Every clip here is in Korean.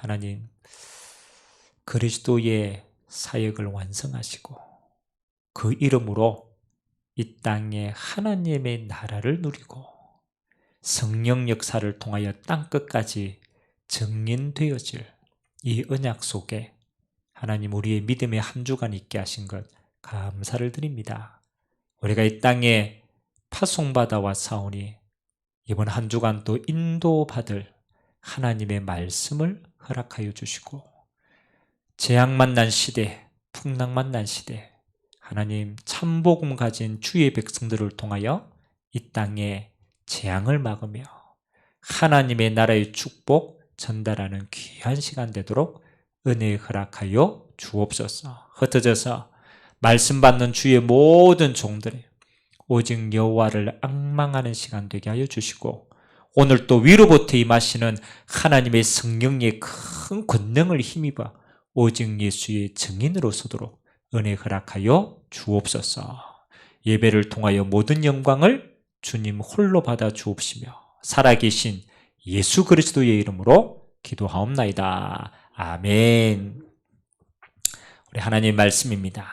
하나님 그리스도의 사역을 완성하시고 그 이름으로 이 땅에 하나님의 나라를 누리고 성령 역사를 통하여 땅끝까지 증인되어질 이 언약 속에 하나님 우리의 믿음의 한 주간 있게 하신 것 감사를 드립니다. 우리가 이 땅에 파송받아 왔사오니 이번 한 주간 또 인도받을 하나님의 말씀을 허락하여 주시고 재앙 만난 시대, 풍랑 만난 시대 하나님 참복음 가진 주의 백성들을 통하여 이 땅에 재앙을 막으며 하나님의 나라의 축복 전달하는 귀한 시간 되도록 은혜 허락하여 주옵소서. 흩어져서 말씀 받는 주의 모든 종들이 오직 여호와를 앙망하는 시간 되게 하여 주시고 오늘 또 위로부터 임하시는 하나님의 성령의 큰 권능을 힘입어 오직 예수의 증인으로 서도록 은혜 허락하여 주옵소서. 예배를 통하여 모든 영광을 주님 홀로 받아 주옵시며 살아계신 예수 그리스도의 이름으로 기도하옵나이다. 아멘. 우리 하나님 말씀입니다.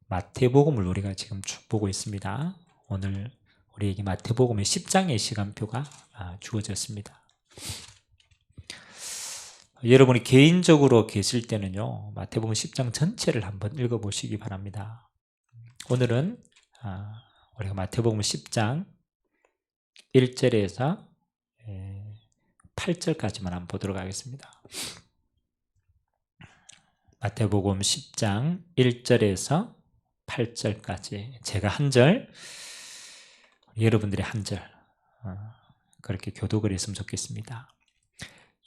마태복음을 우리가 지금 쭉 보고 있습니다. 오늘 우리에게 마태복음의 10장의 시간표가 주어졌습니다. 여러분이 개인적으로 계실 때는요, 마태복음 10장 전체를 한번 읽어보시기 바랍니다. 오늘은 우리가 마태복음 10장 1절에서 8절까지만 한번 보도록 하겠습니다. 마태복음 10장 1절에서 8절까지 제가 한 절, 여러분들이 한 절, 그렇게 교독을 했으면 좋겠습니다.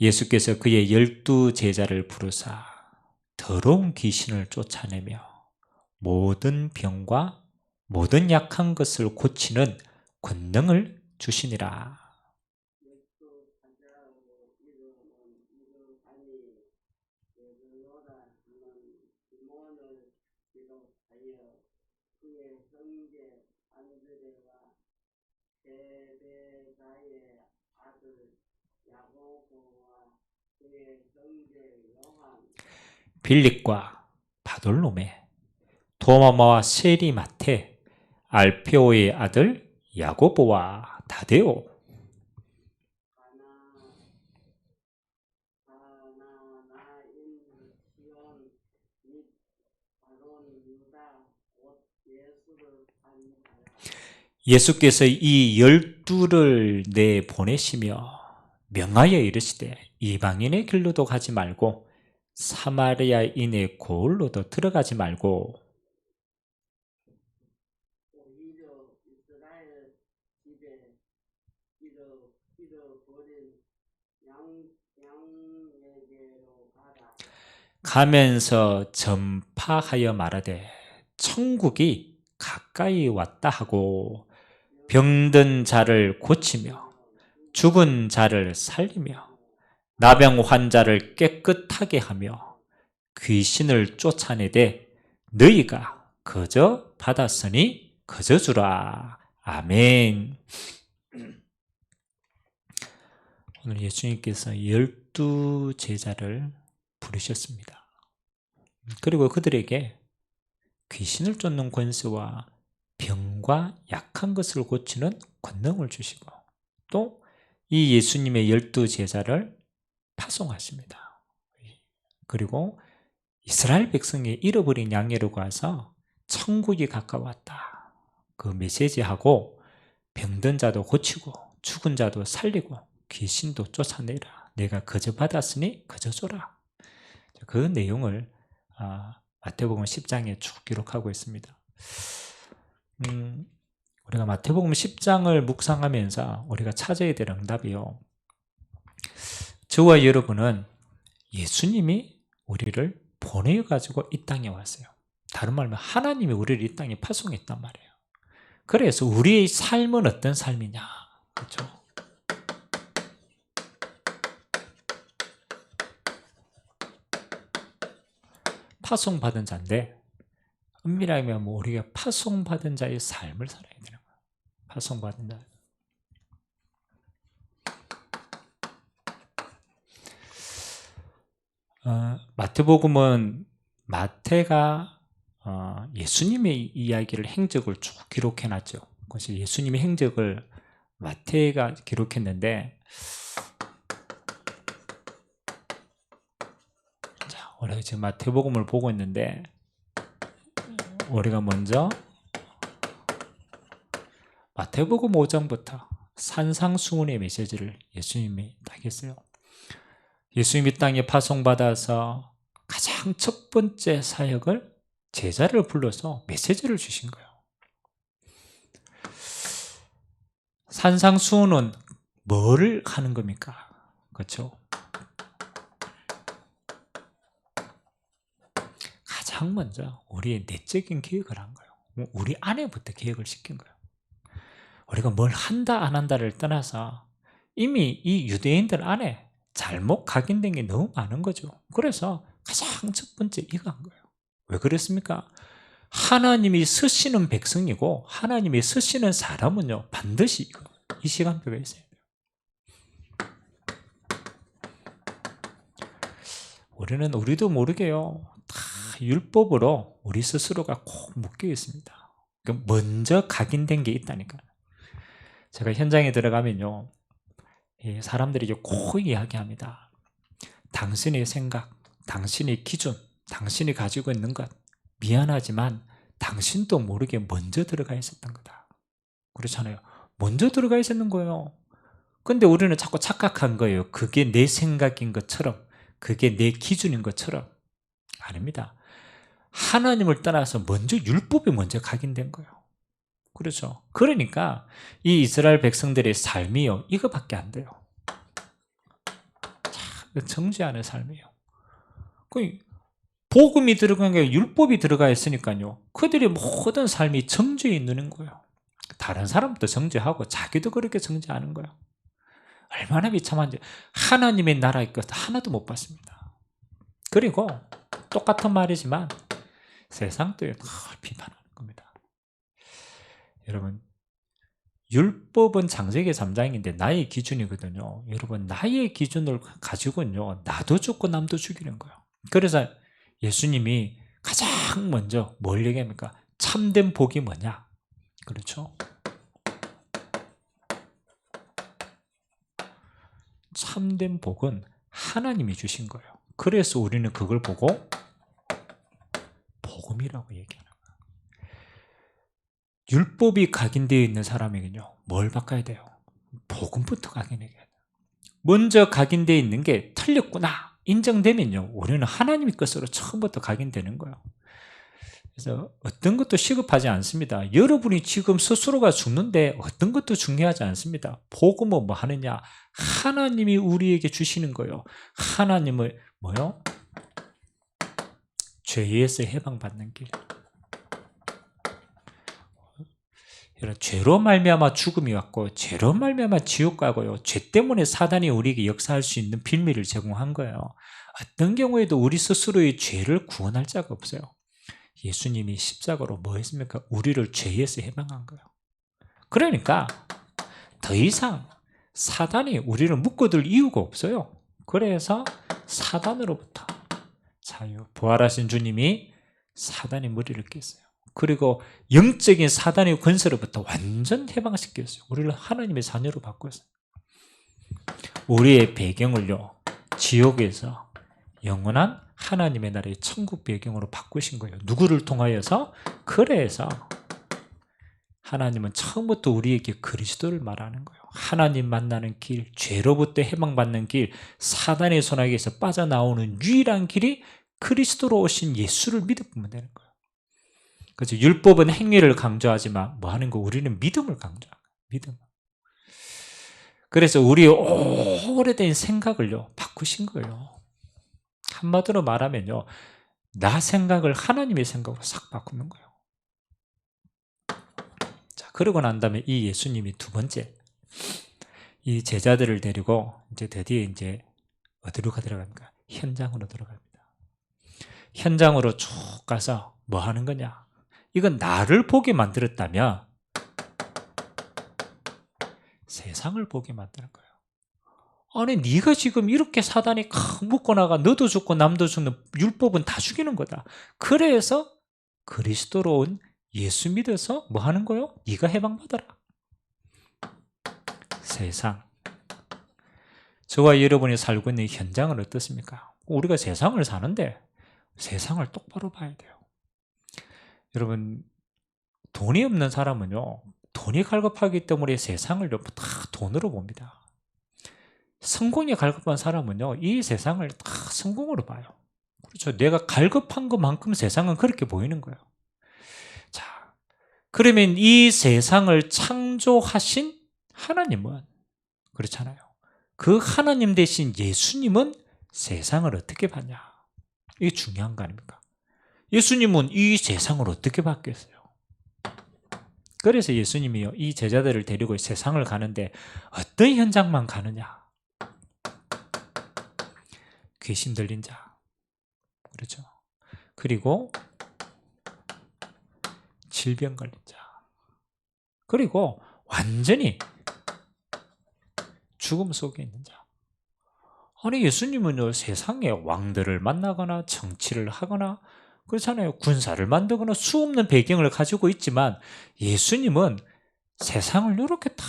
예수께서 그의 12 제자를 부르사 더러운 귀신을 쫓아내며 모든 병과 모든 약한 것을 고치는 권능을 주시니라. 빌립과 바돌로메, 도마와 세리마테, 알페오의 아들 야고보와 다데오, 예수께서 이 12를 내보내시며 명하여 이르시되 이방인의 길로도 가지 말고 사마리아인의 고을로도 들어가지 말고 가면서 전파하여 말하되 천국이 가까이 왔다 하고 병든 자를 고치며 죽은 자를 살리며 나병 환자를 깨끗하게 하며 귀신을 쫓아내되 너희가 거저 받았으니 거저 주라. 아멘. 오늘 예수님께서 12 제자를 부르셨습니다. 그리고 그들에게 귀신을 쫓는 권세와 병과 약한 것을 고치는 권능을 주시고 또 이 예수님의 12 제자를 파송하십니다. 그리고 이스라엘 백성이 잃어버린 양으로 가서 천국이 가까웠다. 그 메시지하고 병든 자도 고치고 죽은 자도 살리고 귀신도 쫓아내라. 내가 거저 받았으니 거저 줘라. 그 내용을 마태복음 10장에 쭉 기록하고 있습니다. 우리가 마태복음 10장을 묵상하면서 우리가 찾아야 될 응답이요. 저와 여러분은 예수님이 우리를 보내가지고 이 땅에 왔어요. 다른 말로 하나님이 우리를 이 땅에 파송했단 말이에요. 그래서 우리의 삶은 어떤 삶이냐? 그렇죠? 파송받은 자인데 엄밀하게 말하면 우리가 파송받은 자의 삶을 살아야 되는 거예요. 파송받은 자. 마태복음은 마태가 예수님의 이야기를 행적을 쭉 기록해놨죠. 그래서 예수님의 행적을 마태가 기록했는데, 자, 우리가 지금 마태복음을 보고 있는데, 우리가 먼저 마태복음 5장부터 산상수훈의 메시지를 예수님이 딱 했어요. 예수님이 땅에 파송받아서 가장 첫 번째 사역을 제자를 불러서 메시지를 주신 거예요. 산상수훈은 뭐를 하는 겁니까? 그렇죠? 가장 먼저 우리의 내적인 계획을 한 거예요. 우리 안에부터 계획을 시킨 거예요. 우리가 뭘 한다 안 한다를 떠나서 이미 이 유대인들 안에 잘못 각인된 게 너무 많은 거죠. 그래서 가장 첫 번째 이거 한 거예요. 왜 그랬습니까? 하나님이 쓰시는 백성이고 하나님이 쓰시는 사람은요, 반드시 이 시간표가 있어야 돼요. 우리도 모르게요, 다 율법으로 우리 스스로가 꼭 묶여 있습니다. 먼저 각인된 게 있다니까요. 제가 현장에 들어가면요, 사람들이 꼭 이야기합니다. 당신의 생각, 당신의 기준, 당신이 가지고 있는 것, 미안하지만 당신도 모르게 먼저 들어가 있었던 거다. 그렇잖아요. 먼저 들어가 있었는 거예요. 근데 우리는 자꾸 착각한 거예요. 그게 내 생각인 것처럼, 그게 내 기준인 것처럼. 아닙니다. 하나님을 떠나서 먼저 율법이 먼저 각인된 거예요. 그렇죠. 그러니까 이 이스라엘 백성들의 삶이요, 이거밖에 안 돼요. 정죄하는 삶이에요. 복음이 들어간 게 율법이 들어가 있으니까요, 그들의 모든 삶이 정죄에 있는 거예요. 다른 사람도 정죄하고 자기도 그렇게 정죄하는 거예요. 얼마나 비참한지. 하나님의 나라의 것 하나도 못 봤습니다. 그리고 똑같은 말이지만 세상도 비판하는 겁니다. 여러분, 율법은 창세기 3장인데 나의 기준이거든요. 여러분, 나의 기준을 가지고는요, 나도 죽고 남도 죽이는 거예요. 그래서 예수님이 가장 먼저 뭘 얘기합니까? 참된 복이 뭐냐? 그렇죠? 참된 복은 하나님이 주신 거예요. 그래서 우리는 그걸 보고 복음이라고 얘기하는 거예요. 율법이 각인되어 있는 사람에게는요, 뭘 바꿔야 돼요? 복음부터 각인해야 돼요. 먼저 각인되어 있는 게 틀렸구나 인정되면요, 우리는 하나님의 것으로 처음부터 각인되는 거예요. 그래서 어떤 것도 시급하지 않습니다. 여러분이 지금 스스로가 죽는데 어떤 것도 중요하지 않습니다. 복음은 뭐 하느냐? 하나님이 우리에게 주시는 거예요. 하나님을 뭐요? 죄에서 해방받는 길. 죄로 말미암아 죽음이 왔고 죄로 말미암아 지옥 가고요, 죄 때문에 사단이 우리에게 역사할 수 있는 빌미를 제공한 거예요. 어떤 경우에도 우리 스스로의 죄를 구원할 자가 없어요. 예수님이 십자가로 뭐 했습니까? 우리를 죄에서 해방한 거예요. 그러니까 더 이상 사단이 우리를 묶어둘 이유가 없어요. 그래서 사단으로부터 자유, 부활하신 주님이 사단의 머리를 깼어요. 그리고 영적인 사단의 권세로부터 완전 해방시켰어요. 우리를 하나님의 자녀로 바꿨어요. 우리의 배경을요, 지옥에서 영원한 하나님의 나라의 천국 배경으로 바꾸신 거예요. 누구를 통하여서? 그래서 하나님은 처음부터 우리에게 그리스도를 말하는 거예요. 하나님 만나는 길, 죄로부터 해방받는 길, 사단의 손아귀에서 빠져나오는 유일한 길이 그리스도로 오신 예수를 믿으면 되는 거예요. 그래서 율법은 행위를 강조하지만 뭐 하는 거? 우리는 믿음을 강조하는 거예요. 믿음. 그래서 우리의 오래된 생각을요, 바꾸신 거예요. 한마디로 말하면요, 나 생각을 하나님의 생각으로 싹 바꾸는 거예요. 자, 그러고 난 다음에 이 예수님이 두 번째, 이 제자들을 데리고 이제 드디어 이제 어디로 들어갑니까? 현장으로 들어갑니다. 현장으로 쭉 가서 뭐 하는 거냐? 이건 나를 보게 만들었다면 세상을 보게 만드는 거예요. 아니 네가 지금 이렇게 사단이 묶어나가 너도 죽고 남도 죽는 율법은 다 죽이는 거다. 그래서 그리스도로 온 예수 믿어서 뭐 하는 거요? 네가 해방받아라. 세상, 저와 여러분이 살고 있는 현장은 어떻습니까? 우리가 세상을 사는데 세상을 똑바로 봐야 돼요. 여러분, 돈이 없는 사람은요, 돈이 갈급하기 때문에 세상을 다 돈으로 봅니다. 성공이 갈급한 사람은요, 이 세상을 다 성공으로 봐요. 그렇죠. 내가 갈급한 것만큼 세상은 그렇게 보이는 거예요. 자, 그러면 이 세상을 창조하신 하나님은 그렇잖아요. 그 하나님 대신 예수님은 세상을 어떻게 봤냐? 이게 중요한 거 아닙니까? 예수님은 이 세상을 어떻게 봤겠어요? 그래서 예수님이요, 이 제자들을 데리고 세상을 가는데 어떤 현장만 가느냐? 귀신 들린 자, 그렇죠? 그리고 질병 걸린 자, 그리고 완전히 죽음 속에 있는 자. 아니 예수님은요, 세상에 왕들을 만나거나 정치를 하거나 그렇잖아요. 군사를 만들거나 수없는 배경을 가지고 있지만 예수님은 세상을 이렇게 다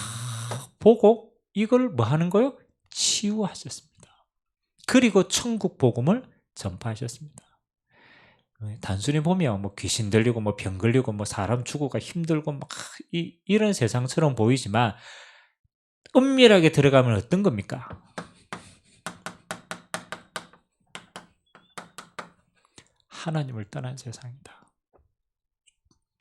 보고 이걸 뭐 하는 거요? 치유하셨습니다. 그리고 천국 복음을 전파하셨습니다. 단순히 보면 뭐 귀신 들리고 뭐 병 걸리고 뭐 사람 죽어가 힘들고 막 이런 세상처럼 보이지만 은밀하게 들어가면 어떤 겁니까? 하나님을 떠난 세상이다.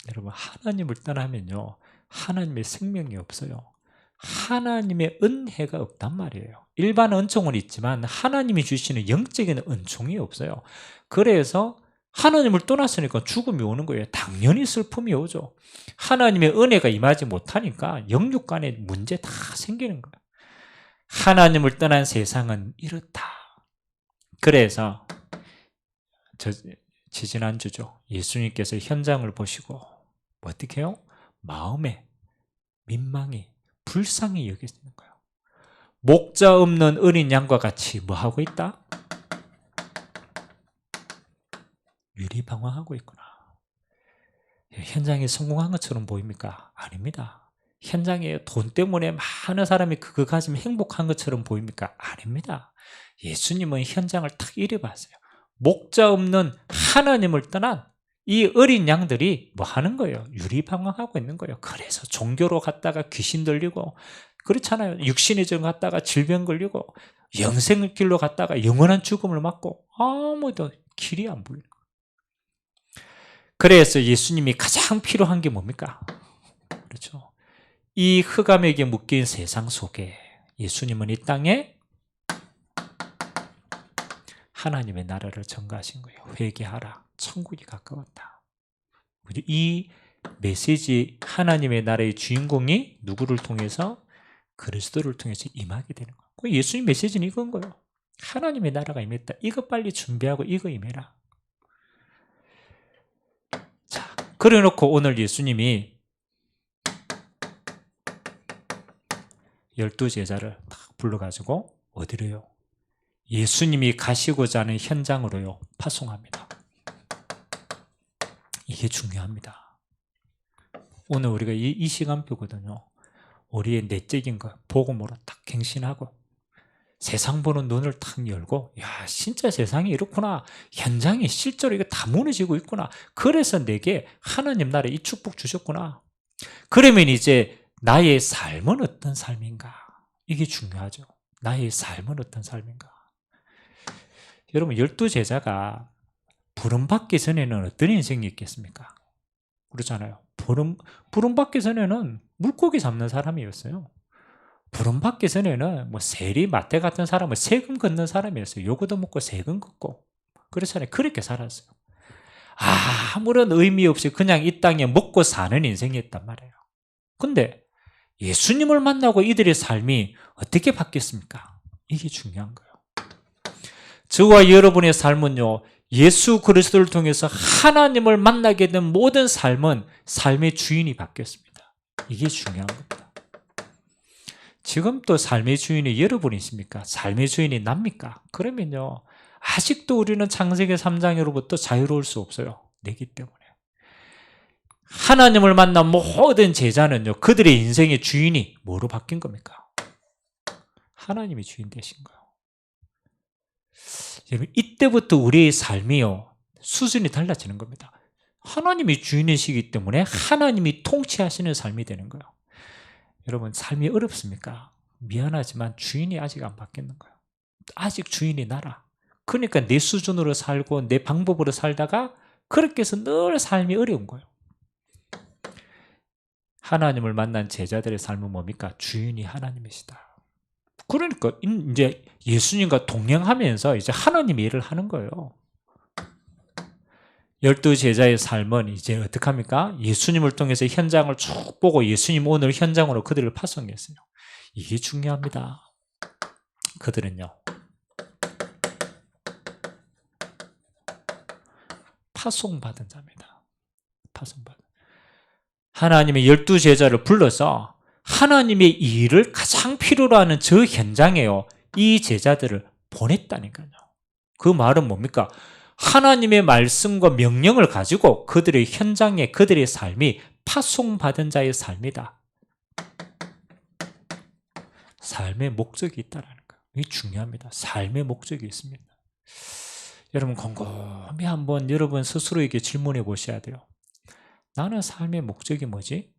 여러분, 하나님을 떠나면요, 하나님의 생명이 없어요. 하나님의 은혜가 없단 말이에요. 일반 은총은 있지만 하나님이 주시는 영적인 은총이 없어요. 그래서 하나님을 떠났으니까 죽음이 오는 거예요. 당연히 슬픔이 오죠. 하나님의 은혜가 임하지 못하니까 영육 간에 문제 다 생기는 거예요. 하나님을 떠난 세상은 이렇다. 그래서 지지난주죠. 예수님께서 현장을 보시고 어떻게 해요? 마음에 민망히 불쌍히 여기시는 거예요. 목자 없는 어린 양과 같이 뭐 하고 있다? 유리방황하고 있구나. 현장에 성공한 것처럼 보입니까? 아닙니다. 현장에 돈 때문에 많은 사람이 그거 가지면 행복한 것처럼 보입니까? 아닙니다. 예수님은 현장을 탁 이래 봤어요. 목자 없는 하나님을 떠난 이 어린 양들이 뭐 하는 거예요? 유리방황하고 있는 거예요. 그래서 종교로 갔다가 귀신 들리고 그렇잖아요. 육신의 정 갔다가 질병 걸리고 영생의 길로 갔다가 영원한 죽음을 맞고 아무도 길이 안 보이는 거예요. 그래서 예수님이 가장 필요한 게 뭡니까? 그렇죠. 이 흑암에게 묶인 세상 속에 예수님은 이 땅에 하나님의 나라를 전가하신 거예요. 회개하라. 천국이 가까웠다. 이 메시지, 하나님의 나라의 주인공이 누구를 통해서? 그리스도를 통해서 임하게 되는 거예요. 예수님 메시지는 이건 거예요. 하나님의 나라가 임했다. 이거 빨리 준비하고 이거 임해라. 자, 그래 놓고 오늘 예수님이 12제자를 딱 불러가지고 어디로요? 예수님이 가시고자 하는 현장으로요, 파송합니다. 이게 중요합니다. 오늘 우리가 이 시간표거든요. 우리의 내적인 것, 복음으로 딱 갱신하고 세상 보는 눈을 탁 열고, 야, 진짜 세상이 이렇구나. 현장이 실제로 이거 다 무너지고 있구나. 그래서 내게 하나님 나라에 이 축복 주셨구나. 그러면 이제 나의 삶은 어떤 삶인가? 이게 중요하죠. 나의 삶은 어떤 삶인가? 여러분, 12제자가 부름받기 전에는 어떤 인생이 있겠습니까? 그렇잖아요. 부름받기 전에는 물고기 잡는 사람이었어요. 부름받기 전에는 뭐 세리 마태 같은 사람은 세금 걷는 사람이었어요. 요거도 먹고 세금 걷고. 그렇잖아요. 그렇게 살았어요. 아무런 의미 없이 그냥 이 땅에 먹고 사는 인생이었단 말이에요. 근데 예수님을 만나고 이들의 삶이 어떻게 바뀌었습니까? 이게 중요한 거예요. 저와 여러분의 삶은요, 예수 그리스도를 통해서 하나님을 만나게 된 모든 삶은 삶의 주인이 바뀌었습니다. 이게 중요한 겁니다. 지금 또 삶의 주인이 여러분이십니까? 삶의 주인이 납니까? 그러면요, 아직도 우리는 창세기 3장으로부터 자유로울 수 없어요. 내기 때문에. 하나님을 만난 모든 제자는요, 그들의 인생의 주인이 뭐로 바뀐 겁니까? 하나님이 주인 되신 거예요. 여러분, 이때부터 우리의 삶이요, 수준이 달라지는 겁니다. 하나님이 주인이시기 때문에 하나님이 통치하시는 삶이 되는 거예요. 여러분, 삶이 어렵습니까? 미안하지만 주인이 아직 안 바뀌는 거예요. 아직 주인이 나라. 그러니까 내 수준으로 살고 내 방법으로 살다가 그렇게 해서 늘 삶이 어려운 거예요. 하나님을 만난 제자들의 삶은 뭡니까? 주인이 하나님이시다. 그러니까 이제 예수님과 동행하면서 이제 하나님의 일을 하는 거예요. 12 제자의 삶은 이제 어떻게 합니까? 예수님을 통해서 현장을 쭉 보고 예수님 오늘 현장으로 그들을 파송했어요. 이게 중요합니다. 그들은요, 파송받은 자입니다. 파송받은. 하나님의 12 제자를 불러서 하나님의 일을 가장 필요로 하는 저 현장에요, 이 제자들을 보냈다니까요. 그 말은 뭡니까? 하나님의 말씀과 명령을 가지고 그들의 현장에 그들의 삶이 파송받은 자의 삶이다. 삶의 목적이 있다는 거예요. 이게 중요합니다. 삶의 목적이 있습니다. 여러분, 곰곰이 한번 여러분 스스로에게 질문해 보셔야 돼요. 나는 삶의 목적이 뭐지?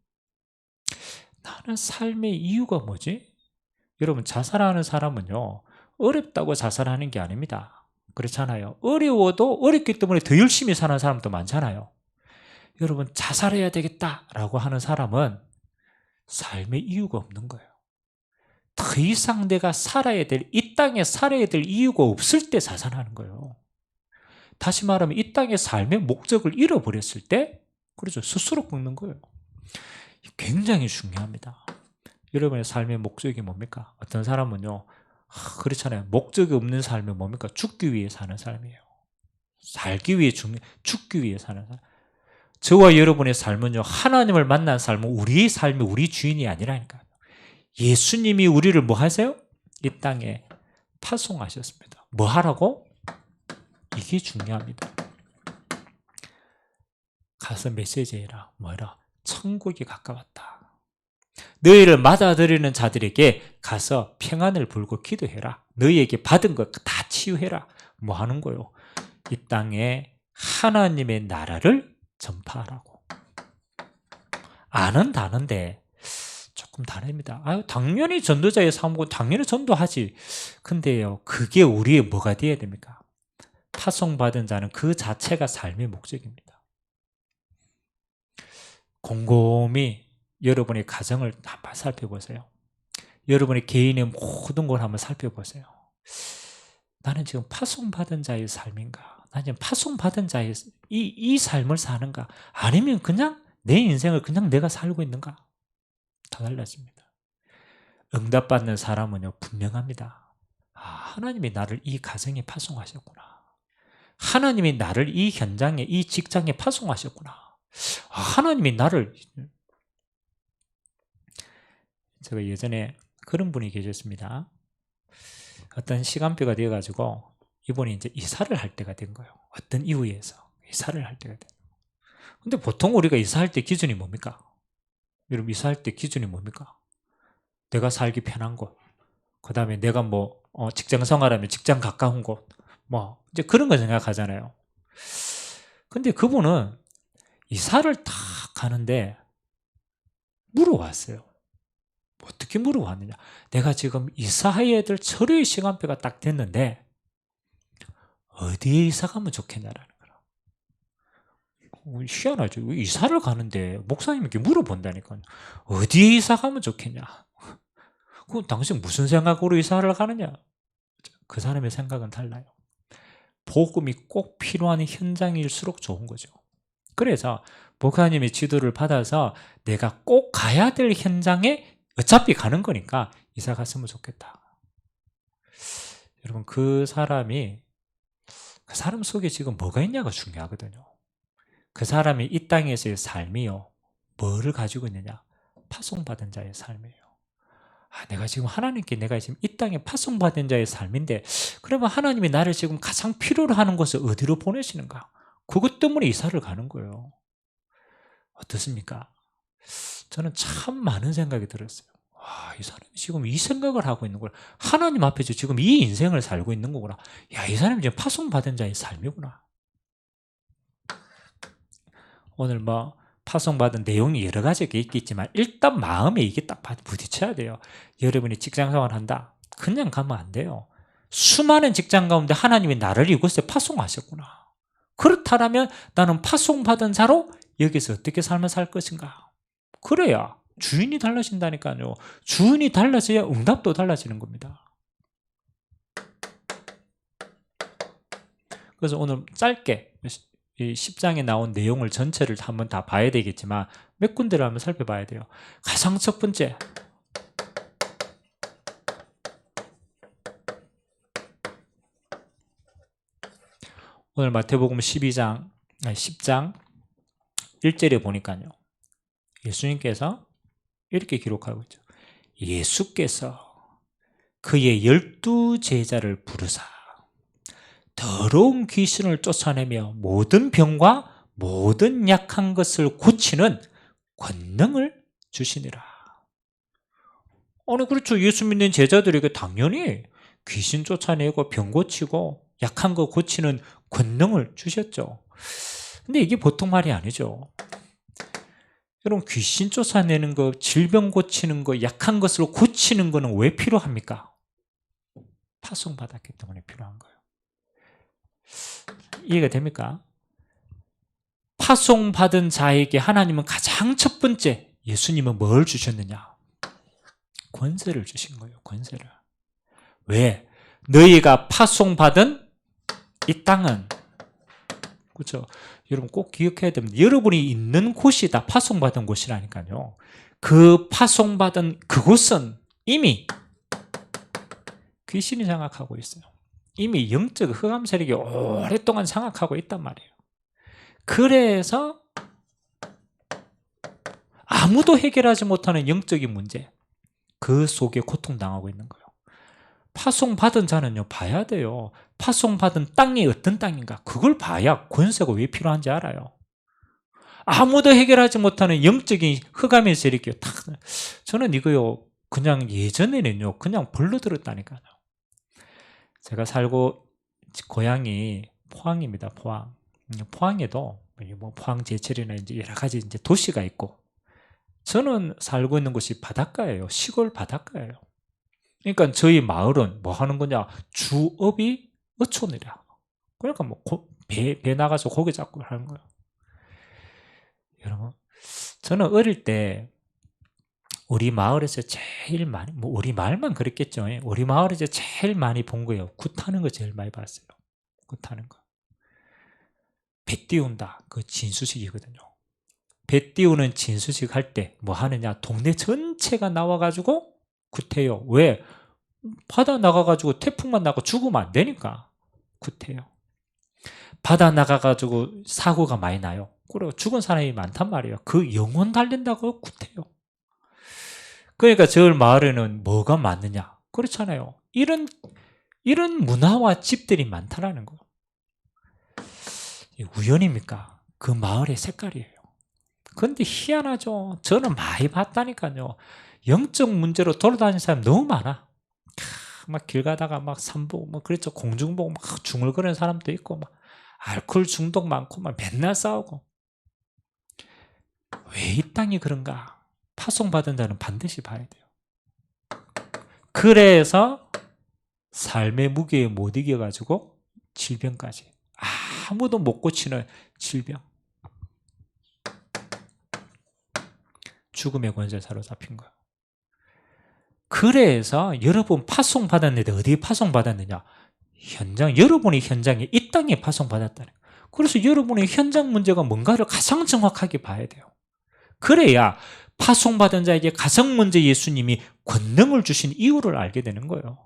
나는 삶의 이유가 뭐지? 여러분, 자살하는 사람은요, 어렵다고 자살하는 게 아닙니다. 그렇잖아요. 어려워도 어렵기 때문에 더 열심히 사는 사람도 많잖아요. 여러분, 자살해야 되겠다라고 하는 사람은 삶의 이유가 없는 거예요. 더 이상 내가 살아야 될, 이 땅에 살아야 될 이유가 없을 때 자살하는 거예요. 다시 말하면 이 땅의 삶의 목적을 잃어버렸을 때, 그렇죠, 스스로 끊는 거예요. 굉장히 중요합니다. 여러분의 삶의 목적이 뭡니까? 어떤 사람은요, 그렇잖아요. 목적이 없는 삶이 뭡니까? 죽기 위해 사는 삶이에요. 살기 위해 죽기 위해 사는 삶. 저와 여러분의 삶은요, 하나님을 만난 삶은 우리의 삶이 우리 주인이 아니라니까요. 예수님이 우리를 뭐 하세요? 이 땅에 파송하셨습니다. 뭐 하라고? 이게 중요합니다. 가서 메시지 해라. 뭐라? 천국이 가까웠다. 너희를 맞아들이는 자들에게 가서 평안을 불고 기도해라. 너희에게 받은 것 다 치유해라. 뭐 하는 거요? 이 땅에 하나님의 나라를 전파하라고. 아는 다는데 조금 다릅니다. 당연히 전도자의 삶은 당연히 전도하지. 근데요, 그게 우리의 뭐가 되어야 됩니까? 파송받은 자는 그 자체가 삶의 목적입니다. 곰곰이 여러분의 가정을 한번 살펴보세요. 여러분의 개인의 모든 걸 한번 살펴보세요. 나는 지금 파송받은 자의 삶인가? 나는 지금 파송받은 자의 이 삶을 사는가? 아니면 그냥 내 인생을 그냥 내가 살고 있는가? 다 달라집니다. 응답받는 사람은요, 분명합니다. 하나님이 나를 이 가정에 파송하셨구나. 하나님이 나를 이 현장에, 이 직장에 파송하셨구나. 하나님이 나를. 제가 예전에 그런 분이 계셨습니다. 어떤 시간표가 되어가지고 이분이 이제 이사를 할 때가 된 거예요. 어떤 이유에서 이사를 할 때가 된 거예요. 근데 보통 우리가 이사할 때 기준이 뭡니까? 여러분, 이사할 때 기준이 뭡니까? 내가 살기 편한 곳, 그 다음에 내가 뭐 직장 생활하면 직장 가까운 곳, 뭐 이제 그런 거 생각하잖아요. 근데 그분은 이사를 딱 가는데 물어왔어요. 어떻게 물어봤느냐? 내가 지금 이사해야 될 서류의 시간표가 딱 됐는데 어디에 이사 가면 좋겠냐라는 거라. 희한하죠. 이사를 가는데 목사님에게 물어본다니까요. 어디에 이사 가면 좋겠냐? 그럼 당신 무슨 생각으로 이사를 가느냐? 그 사람의 생각은 달라요. 복음이 꼭 필요한 현장일수록 좋은 거죠. 그래서 목사님의 지도를 받아서 내가 꼭 가야 될 현장에 어차피 가는 거니까 이사 갔으면 좋겠다. 여러분, 그 사람 속에 지금 뭐가 있냐가 중요하거든요. 그 사람이 이 땅에서의 삶이요, 뭐를 가지고 있느냐? 파송받은 자의 삶이에요. 내가 지금 하나님께 내가 지금 이 땅에 파송받은 자의 삶인데 그러면 하나님이 나를 지금 가장 필요로 하는 곳을 어디로 보내시는가? 그것 때문에 이사를 가는 거예요. 어떻습니까? 저는 참 많은 생각이 들었어요. 이 사람이 지금 이 생각을 하고 있는 거구나. 하나님 앞에서 지금 이 인생을 살고 있는 거구나. 이 사람이 지금 파송받은 자의 삶이구나. 오늘 파송받은 내용이 여러 가지가 있겠지만 일단 마음에 이게 딱 부딪혀야 돼요. 여러분이 직장생활 한다. 그냥 가면 안 돼요. 수많은 직장 가운데 하나님이 나를 이곳에 파송하셨구나. 그렇다면 나는 파송받은 자로 여기서 어떻게 삶을 살 것인가. 그래야 주인이 달라진다니까요. 주인이 달라져야 응답도 달라지는 겁니다. 그래서 오늘 짧게 이 10장에 나온 내용을 전체를 한번 다 봐야 되겠지만 몇 군데를 한번 살펴봐야 돼요. 가장 첫 번째, 오늘 마태복음 10장 1절에 보니까요. 예수님께서 이렇게 기록하고 있죠. 예수께서 그의 12제자를 부르사 더러운 귀신을 쫓아내며 모든 병과 모든 약한 것을 고치는 권능을 주시니라. 그렇죠. 예수 믿는 제자들에게 당연히 귀신 쫓아내고 병 고치고 약한 거 고치는 권능을 주셨죠. 근데 이게 보통 말이 아니죠. 여러분, 귀신 쫓아내는 거, 질병 고치는 거, 약한 것을 고치는 거는 왜 필요합니까? 파송받았기 때문에 필요한 거예요. 이해가 됩니까? 파송받은 자에게 하나님은 가장 첫 번째 예수님은 뭘 주셨느냐? 권세를 주신 거예요. 권세를. 왜? 너희가 파송받은 이 땅은, 그렇죠? 여러분 꼭 기억해야 됩니다. 여러분이 있는 곳이 다 파송받은 곳이라니까요. 그 파송받은 그곳은 이미 귀신이 장악하고 있어요. 이미 영적 흑암 세력이 오랫동안 장악하고 있단 말이에요. 그래서 아무도 해결하지 못하는 영적인 문제, 그 속에 고통당하고 있는 거예요. 파송받은 자는요, 봐야 돼요. 파송받은 땅이 어떤 땅인가, 그걸 봐야 권세가 왜 필요한지 알아요. 아무도 해결하지 못하는 영적인 흑암의 세력이요. 저는 이거요, 그냥 예전에는요, 그냥 불러들었다니까요. 제가 살고 고향이 포항입니다. 포항. 포항에도 포항 제철이나 이제 여러 가지 이제 도시가 있고, 저는 살고 있는 곳이 바닷가예요. 시골 바닷가예요. 그러니까 저희 마을은 뭐 하는 거냐? 주업이 어촌이라. 그러니까 배 나가서 고기 잡고 하는 거예요. 여러분, 저는 어릴 때 우리 마을에서 제일 많이, 우리 마을만 그랬겠죠. 우리 마을에서 제일 많이 본 거예요. 굿 타는 거 제일 많이 봤어요. 굿 타는 거. 배 띄운다. 그 진수식이거든요. 배 띄우는 진수식 할 때 뭐 하느냐? 동네 전체가 나와가지고 굿해요. 왜? 바다 나가가지고 태풍만 나고 죽으면 안 되니까 굿해요. 바다 나가가지고 사고가 많이 나요. 그리고 죽은 사람이 많단 말이에요. 그 영혼 달린다고 굿해요. 그러니까 저희 마을에는 뭐가 많느냐? 그렇잖아요. 이런 문화와 집들이 많다라는 거예요. 우연입니까? 그 마을의 색깔이에요. 그런데 희한하죠. 저는 많이 봤다니까요. 영적 문제로 돌아다니는 사람 너무 많아. 막 길 가다가 막 산보, 그렇죠. 공중보고 막 중얼거리는 사람도 있고, 막 알코올 중독 많고, 막 맨날 싸우고. 왜 이 땅이 그런가? 파송받은 자는 반드시 봐야 돼요. 그래서 삶의 무게에 못 이겨가지고 질병까지. 아무도 못 고치는 질병. 죽음의 권세에 사로잡힌 거예요. 그래서 여러분 파송받았는데 어디에 파송받았느냐? 여러분이 현장에 이 땅에 파송받았다는 거예요. 그래서 여러분의 현장 문제가 뭔가를 가장 정확하게 봐야 돼요. 그래야 파송받은 자에게 가장 먼저 예수님이 권능을 주신 이유를 알게 되는 거예요.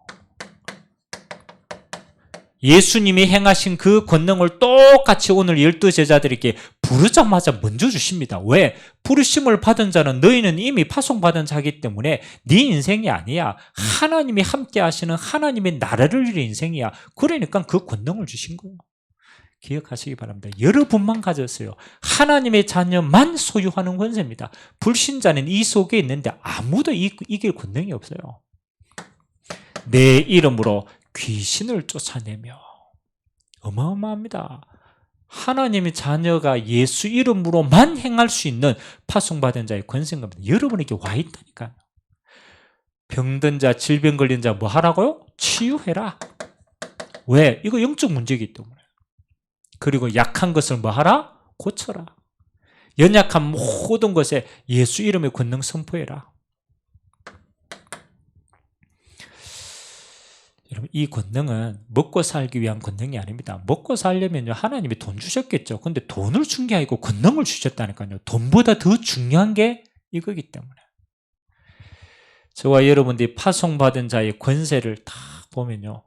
예수님이 행하신 그 권능을 똑같이 오늘 12제자들에게 부르자마자 먼저 주십니다. 왜? 부르심을 받은 자는 너희는 이미 파송받은 자이기 때문에 네 인생이 아니야. 하나님이 함께 하시는 하나님의 나라를 이룰 인생이야. 그러니까 그 권능을 주신 거예요. 기억하시기 바랍니다. 여러분만 가졌어요. 하나님의 자녀만 소유하는 권세입니다. 불신자는 이 속에 있는데 아무도 이길 권능이 없어요. 내 이름으로 귀신을 쫓아내며. 어마어마합니다. 하나님의 자녀가 예수 이름으로만 행할 수 있는 파송받은 자의 권세인 겁니다. 여러분에게 와 있다니까요. 병든 자, 질병 걸린 자 뭐 하라고요? 치유해라. 왜? 이거 영적 문제이기 때문에. 그리고 약한 것을 뭐 하라? 고쳐라. 연약한 모든 것에 예수 이름의 권능 선포해라. 여러분, 이 권능은 먹고 살기 위한 권능이 아닙니다. 먹고 살려면요, 하나님이 돈 주셨겠죠. 근데 돈을 준 게 아니고 권능을 주셨다니까요. 돈보다 더 중요한 게 이거기 때문에. 저와 여러분들이 파송받은 자의 권세를 다 보면요,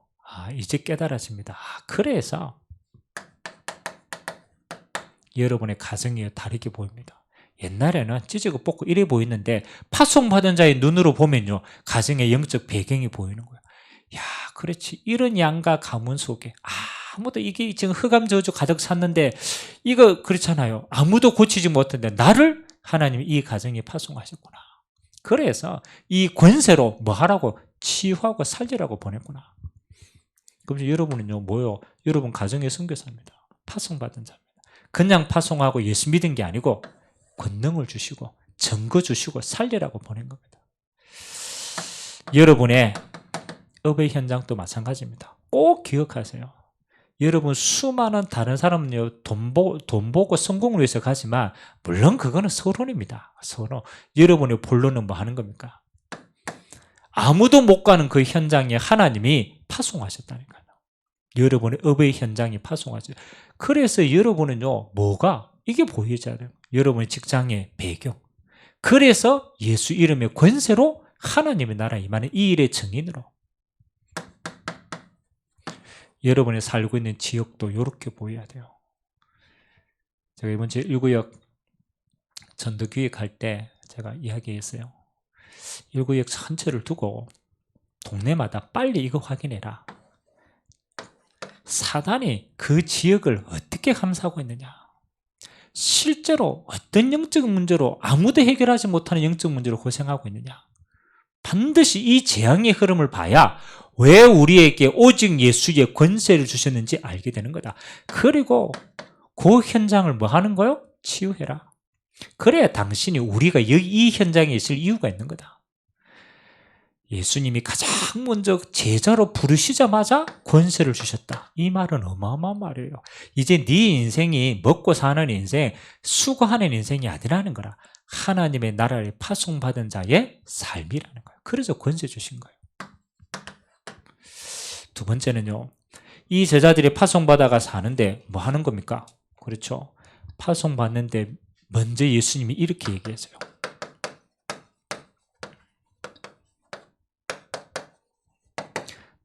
이제 깨달아집니다. 그래서 여러분의 가정이 다르게 보입니다. 옛날에는 찌지고 뽑고 이래 보이는데 파송받은 자의 눈으로 보면요, 가정의 영적 배경이 보이는 거예요. 야, 그렇지. 이런 양가 가문 속에 아무도 이게 지금 흑암 저주 가득 찼는데 이거 그렇잖아요. 아무도 고치지 못했는데 나를 하나님이 이 가정에 파송하셨구나. 그래서 이 권세로 뭐 하라고? 치유하고 살리라고 보냈구나. 그럼 여러분은요, 뭐요? 여러분 가정의 선교사입니다. 파송받은 자입니다. 그냥 파송하고 예수 믿은 게 아니고 권능을 주시고 증거 주시고 살리라고 보낸 겁니다. 여러분의 업의 현장도 마찬가지입니다. 꼭 기억하세요. 여러분 수많은 다른 사람은요, 돈 보고 성공을 위해서 가지만 물론 그거는 서론입니다. 서론. 여러분의 본론은 뭐 하는 겁니까? 아무도 못 가는 그 현장에 하나님이 파송하셨다니까요. 여러분의 업의 현장이 파송하죠. 그래서 여러분은요, 뭐가? 이게 보여져야 돼요. 여러분의 직장의 배경. 그래서 예수 이름의 권세로 하나님의 나라에 임하는 이 일의 증인으로. 여러분이 살고 있는 지역도 이렇게 보여야 돼요. 제가 이번 주에 1구역 전도기획 할 때 제가 이야기했어요. 1구역 전체를 두고 동네마다 빨리 이거 확인해라. 사단이 그 지역을 어떻게 감싸고 있느냐. 실제로 어떤 영적 문제로 아무도 해결하지 못하는 영적 문제로 고생하고 있느냐. 반드시 이 재앙의 흐름을 봐야 왜 우리에게 오직 예수의 권세를 주셨는지 알게 되는 거다. 그리고 그 현장을 뭐 하는 거요? 치유해라. 그래야 당신이 우리가 이 현장에 있을 이유가 있는 거다. 예수님이 가장 먼저 제자로 부르시자마자 권세를 주셨다. 이 말은 어마어마한 말이에요. 이제 네 인생이 먹고 사는 인생, 수고하는 인생이 아니라는 거라. 하나님의 나라를 파송받은 자의 삶이라는 거예요. 그래서 권세 주신 거예요. 두 번째는요, 이 제자들이 파송받아가 사는데 뭐 하는 겁니까? 그렇죠. 파송받는데 먼저 예수님이 이렇게 얘기했어요.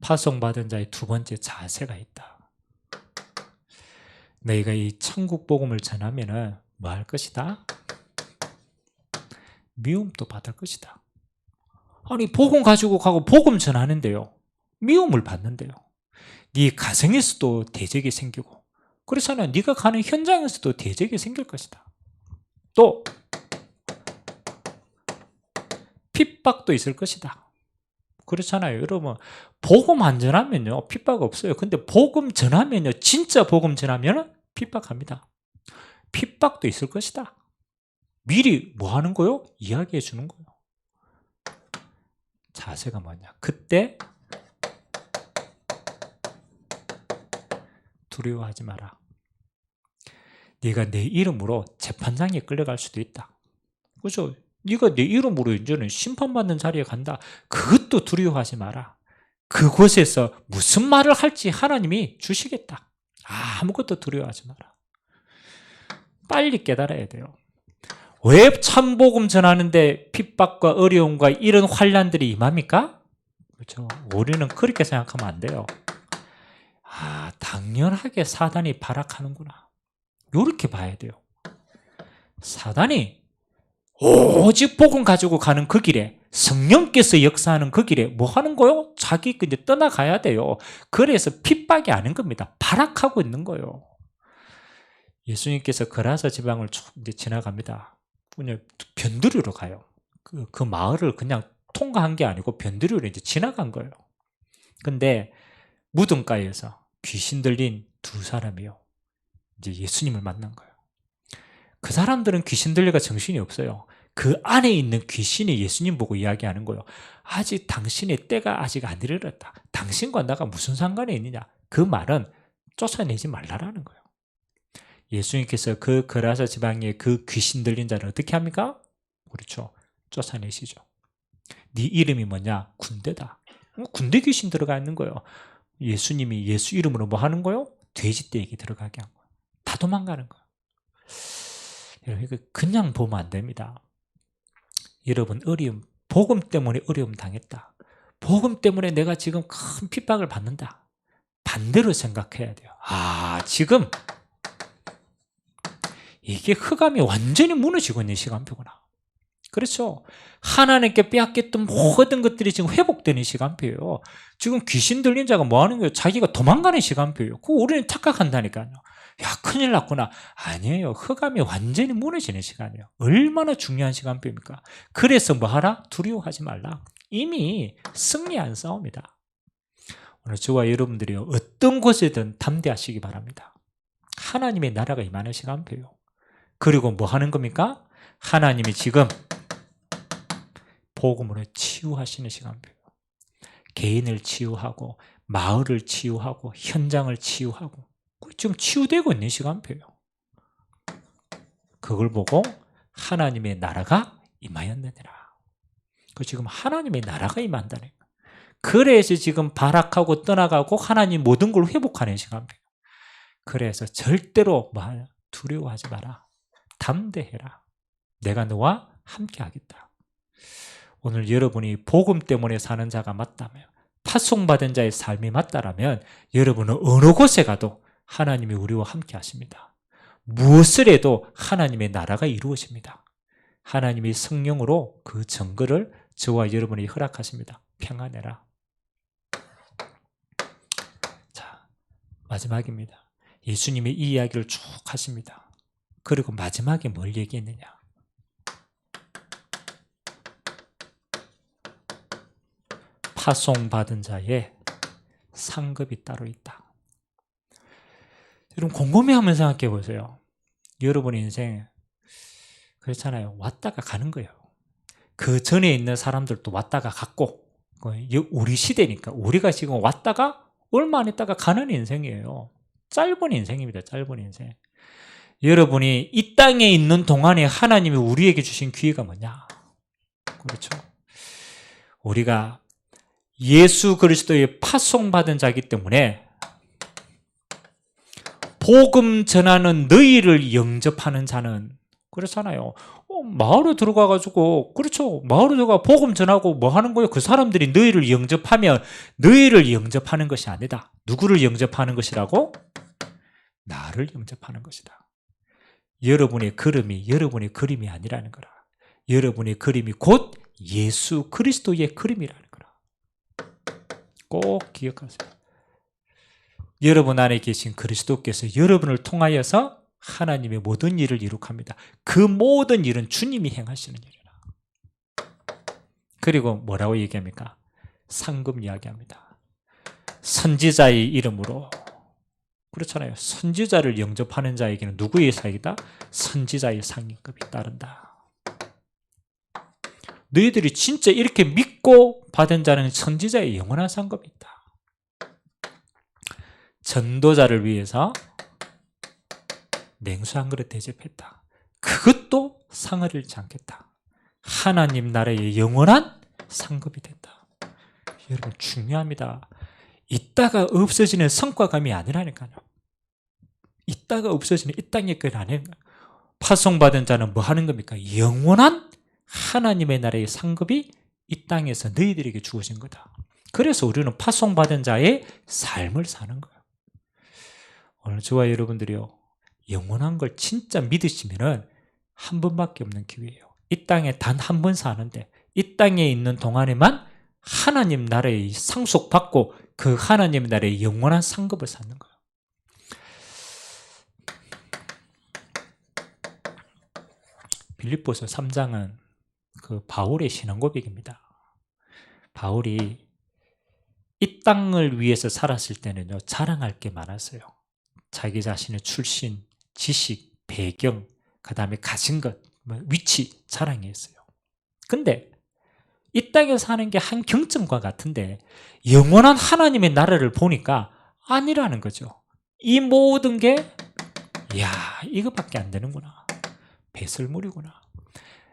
파송받은 자의 두 번째 자세가 있다. 너희가 이 천국 복음을 전하면은 뭐 할 것이다? 미움도 받을 것이다. 아니, 복음 가지고 가고 복음 전하는데요, 미움을 받는데요. 네 가정에서도 대적이 생기고, 그렇잖아요. 네가 가는 현장에서도 대적이 생길 것이다. 또 핍박도 있을 것이다. 그렇잖아요. 여러분, 복음 안 전하면요, 핍박 없어요. 근데 복음 전하면요, 진짜 복음 전하면 핍박합니다. 핍박도 있을 것이다. 미리 뭐 하는 거요? 이야기해 주는 거예요. 자세가 뭐냐? 그때 두려워하지 마라. 네가 내 이름으로 재판장에 끌려갈 수도 있다. 그죠? 네가 내 이름으로 이제는 심판받는 자리에 간다. 그것도 두려워하지 마라. 그곳에서 무슨 말을 할지 하나님이 주시겠다. 아무것도 두려워하지 마라. 빨리 깨달아야 돼요. 왜 참복음 전하는데 핍박과 어려움과 이런 환난들이 임합니까? 그렇죠. 우리는 그렇게 생각하면 안 돼요. 당연하게 사단이 발악하는구나. 이렇게 봐야 돼요. 사단이 오직 복음 가지고 가는 그 길에, 성령께서 역사하는 그 길에 뭐 하는 거요? 자기 이제 떠나가야 돼요. 그래서 핍박이 아닌 겁니다. 발악하고 있는 거예요. 예수님께서 거라사 지방을 쭉 이제 지나갑니다. 그냥 변두리로 가요. 그 마을을 그냥 통과한 게 아니고 변두리로 이제 지나간 거예요. 근데 무덤가에서 귀신 들린 두 사람이요, 이제 예수님을 만난 거예요. 그 사람들은 귀신 들려가 정신이 없어요. 그 안에 있는 귀신이 예수님 보고 이야기하는 거예요. 아직 당신의 때가 아직 안 이르렀다. 당신과 나가 무슨 상관이 있느냐. 그 말은 쫓아내지 말라라는 거예요. 예수님께서 그 거라사 지방의 그 귀신 들린 자를 어떻게 합니까? 그렇죠. 쫓아내시죠. 네 이름이 뭐냐? 군대다. 군대 귀신 들어가 있는 거예요. 예수님이 예수 이름으로 뭐 하는 거예요? 돼지떼에게 들어가게 한 거예요. 다 도망가는 거예요. 여러분, 그냥 보면 안 됩니다. 여러분, 복음 때문에 어려움 당했다. 복음 때문에 내가 지금 큰 핍박을 받는다. 반대로 생각해야 돼요. 지금 이게 흑암이 완전히 무너지고 있는 시간표구나. 그렇죠. 하나님께 빼앗겼던 모든 것들이 지금 회복되는 시간표예요. 지금 귀신 들린 자가 뭐 하는 거예요? 자기가 도망가는 시간표예요. 그거 우리는 착각한다니까요. 야, 큰일 났구나. 아니에요. 흑암이 완전히 무너지는 시간이에요. 얼마나 중요한 시간표입니까? 그래서 뭐 하라? 두려워하지 말라. 이미 승리한 싸움이다. 오늘 저와 여러분들이 어떤 곳에든 담대하시기 바랍니다. 하나님의 나라가 임하는 시간표예요. 그리고 뭐 하는 겁니까? 하나님이 지금 복음으로 치유하시는 시간표예요. 개인을 치유하고 마을을 치유하고 현장을 치유하고 지금 치유되고 있는 시간표예요. 그걸 보고 하나님의 나라가 임하였느니라. 그 지금 하나님의 나라가 임한다는 거예요. 그래서 지금 발악하고 떠나가고 하나님 모든 걸 회복하는 시간표예요. 그래서 절대로 두려워하지 마라. 담대해라. 내가 너와 함께 하겠다. 오늘 여러분이 복음 때문에 사는 자가 맞다면, 파송받은 자의 삶이 맞다라면 여러분은 어느 곳에 가도 하나님이 우리와 함께 하십니다. 무엇을 해도 하나님의 나라가 이루어집니다. 하나님이 성령으로 그 증거를 저와 여러분이 허락하십니다. 평안해라. 자, 마지막입니다. 예수님이 이 이야기를 쭉 하십니다. 그리고 마지막에 뭘 얘기했느냐? 파송받은 자의 상급이 따로 있다. 여러분, 곰곰이 한번 생각해 보세요. 여러분의 인생 그렇잖아요. 왔다가 가는 거예요. 그 전에 있는 사람들도 왔다가 갔고, 우리 시대니까 우리가 지금 왔다가 얼마 안 있다가 가는 인생이에요. 짧은 인생입니다. 짧은 인생. 여러분이 이 땅에 있는 동안에 하나님이 우리에게 주신 기회가 뭐냐? 그렇죠. 우리가 예수 그리스도의 파송받은 자이기 때문에 복음 전하는 너희를 영접하는 자는, 그렇잖아요. 마을에 들어가가지고, 그렇죠. 마을에 들어가 복음 전하고 뭐 하는 거예요? 그 사람들이 너희를 영접하면 너희를 영접하는 것이 아니다. 누구를 영접하는 것이라고? 나를 영접하는 것이다. 여러분의 여러분의 그림이 아니라는 거라. 여러분의 그림이 곧 예수 그리스도의 그림이라는 거라. 꼭 기억하세요. 여러분 안에 계신 그리스도께서 여러분을 통하여서 하나님의 모든 일을 이룩합니다. 그 모든 일은 주님이 행하시는 일이라. 그리고 뭐라고 얘기합니까? 상급 이야기합니다. 선지자의 이름으로. 그렇잖아요. 선지자를 영접하는 자에게는 누구의 상이다? 선지자의 상급이 따른다. 너희들이 진짜 이렇게 믿고 받은 자는 선지자의 영원한 상급이 있다. 전도자를 위해서 냉수 한 그릇 대접했다. 그것도 상을 잃지 않겠다. 하나님 나라의 영원한 상급이 된다. 여러분, 중요합니다. 있다가 없어지는 성과감이 아니라니까요. 있다가 없어지는 이 땅의 것 아니에요. 파송받은 자는 뭐 하는 겁니까? 영원한 하나님의 나라의 상급이 이 땅에서 너희들에게 주어진 거다. 그래서 우리는 파송받은 자의 삶을 사는 거예요. 오늘 저와 여러분들이요, 영원한 걸 진짜 믿으시면은 한 번밖에 없는 기회예요. 이 땅에 단 한 번 사는데 이 땅에 있는 동안에만 하나님 나라에 상속받고 그 하나님 나라의 영원한 상급을 쌓는 거예요. 빌립보서 3장은 그 바울의 신앙 고백입니다. 바울이 이 땅을 위해서 살았을 때는요, 자랑할 게 많았어요. 자기 자신의 출신, 지식, 배경, 그 다음에 가진 것, 위치 자랑했어요. 근데 이 땅에 사는 게 한 경점과 같은데 영원한 하나님의 나라를 보니까 아니라는 거죠. 이 모든 게 이것밖에 안 되는구나. 배설물이구나.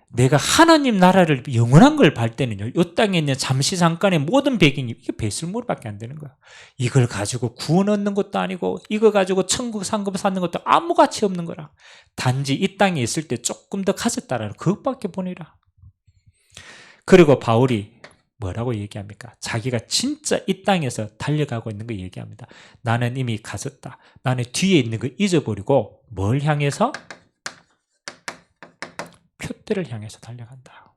내가 하나님 나라를 영원한 걸 볼 때는요, 이 땅에 있는 잠시 잠깐의 모든 배경이 이게 배설물밖에 안 되는 거야. 이걸 가지고 구원 얻는 것도 아니고 이거 가지고 천국 상급 쌓는 것도 아무 가치 없는 거라. 단지 이 땅에 있을 때 조금 더 가졌다라는 그것밖에 보니라. 그리고 바울이 뭐라고 얘기합니까? 자기가 진짜 이 땅에서 달려가고 있는 거 얘기합니다. 나는 이미 가졌다. 나는 뒤에 있는 거 잊어버리고 뭘 향해서? 표대를 향해서 달려간다.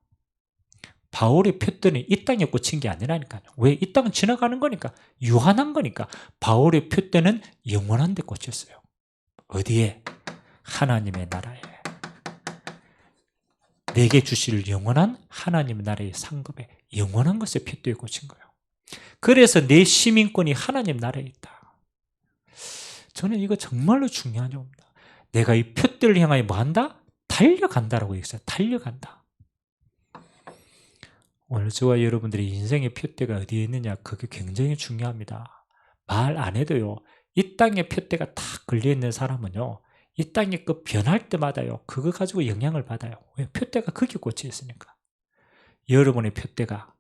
바울의 표대는 이 땅에 꽂힌 게 아니라니까요. 왜? 이 땅은 지나가는 거니까, 유한한 거니까. 바울의 표대는 영원한 데 꽂혔어요. 어디에? 하나님의 나라에. 내게 주실 영원한 하나님의 나라의 상급에, 영원한 것에 표대에 꽂힌 거예요. 그래서 내 시민권이 하나님 나라에 있다. 저는 이거 정말로 중요한 점입니다. 내가 이 표대를 향하여 뭐 한다? 달려간다라고 얘기했어요. 달려간다. 오늘 저와 여러분들의 인생의 표대가 어디에 있느냐, 그게 굉장히 중요합니다. 말 안 해도요, 이 땅에 표대가 탁 걸려있는 사람은요, 이 땅에 그 변할 때마다요, 그거 가지고 영향을 받아요. 왜? 표대가 거기에 꽂혀 있으니까. 여러분의 표대가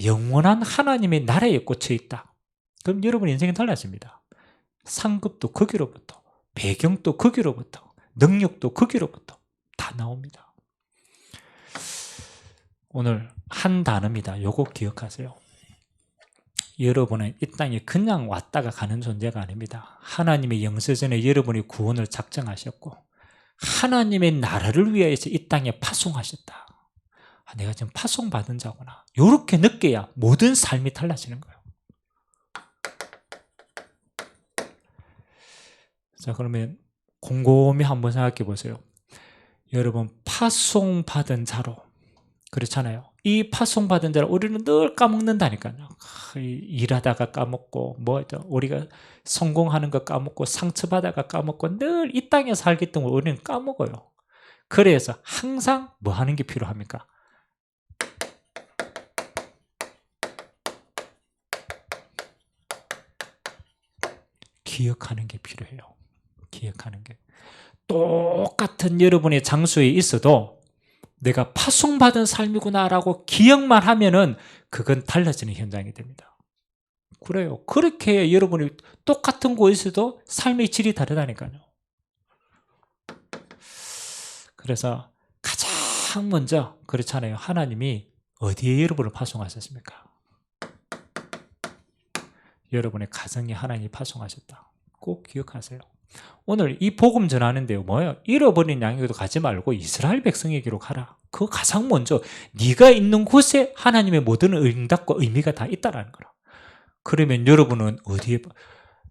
영원한 하나님의 나라에 꽂혀 있다. 그럼 여러분 인생이 달라집니다. 상급도 거기로부터, 배경도 거기로부터, 능력도 거기로부터 다 나옵니다. 오늘 한 단어입니다. 요거 기억하세요. 여러분은 이 땅에 그냥 왔다가 가는 존재가 아닙니다. 하나님의 영세전에 여러분의 구원을 작정하셨고 하나님의 나라를 위하여서 이 땅에 파송하셨다. 내가 지금 파송받은 자구나. 이렇게 느껴야 모든 삶이 달라지는 거예요. 자, 그러면 곰곰이 한번 생각해 보세요. 여러분, 파송받은 자로, 그렇잖아요. 이 파송받은 자를 우리는 늘 까먹는다니까요. 일하다가 까먹고, 우리가 성공하는 거 까먹고, 상처받아가 까먹고, 늘 이 땅에 살기 때문에 우리는 까먹어요. 그래서 항상 뭐 하는 게 필요합니까? 기억하는 게 필요해요. 기억하는 게. 똑같은 여러분의 장소에 있어도 내가 파송받은 삶이구나라고 기억만 하면은 그건 달라지는 현장이 됩니다. 그래요. 그렇게 여러분이 똑같은 곳에서도 삶의 질이 다르다니까요. 그래서 가장 먼저 그렇잖아요. 하나님이 어디에 여러분을 파송하셨습니까? 여러분의 가정에 하나님이 파송하셨다. 꼭 기억하세요. 오늘 이 복음 전하는데요, 뭐예요? 잃어버린 양에게도 가지 말고 이스라엘 백성에게로 가라. 그거 가장 먼저 네가 있는 곳에 하나님의 모든 응답과 의미가 다 있다라는 거라. 그러면 여러분은 어디에,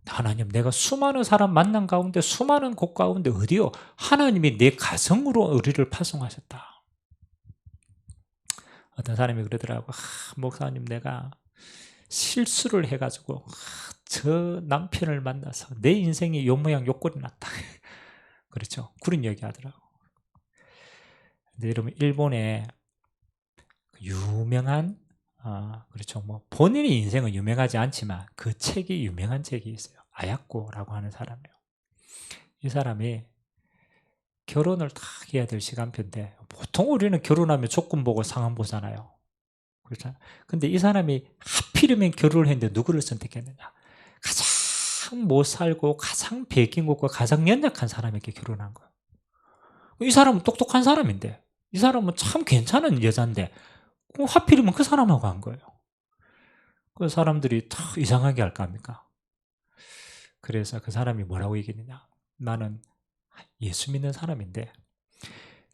하나님, 내가 수많은 사람 만난 가운데, 수많은 곳 가운데 어디요? 하나님이 내 가정으로 우리를 파송하셨다. 어떤 사람이 그러더라고. 목사님, 내가 실수를 해가지고 저 남편을 만나서 내 인생이 요 모양 요 꼴이 났다. 그렇죠? 그런 얘기 하더라고. 근데 여러분, 일본에 유명한, 그렇죠. 뭐 본인의 인생은 유명하지 않지만 그 책이 유명한 책이 있어요. 아야코라고 하는 사람이에요. 이 사람이 결혼을 다 해야 될 시간표인데, 보통 우리는 결혼하면 조건 보고 상황 보잖아요. 그렇죠. 근데 이 사람이 하필이면 결혼을 했는데 누구를 선택했느냐? 가장 못 살고 가장 배긴 것과 가장 연약한 사람에게 결혼한 거예요. 이 사람은 똑똑한 사람인데, 이 사람은 참 괜찮은 여자인데 하필이면 그 사람하고 한 거예요. 그 사람들이 다 이상하게 할까 합니까? 그래서 그 사람이 뭐라고 얘기했느냐? 나는 예수 믿는 사람인데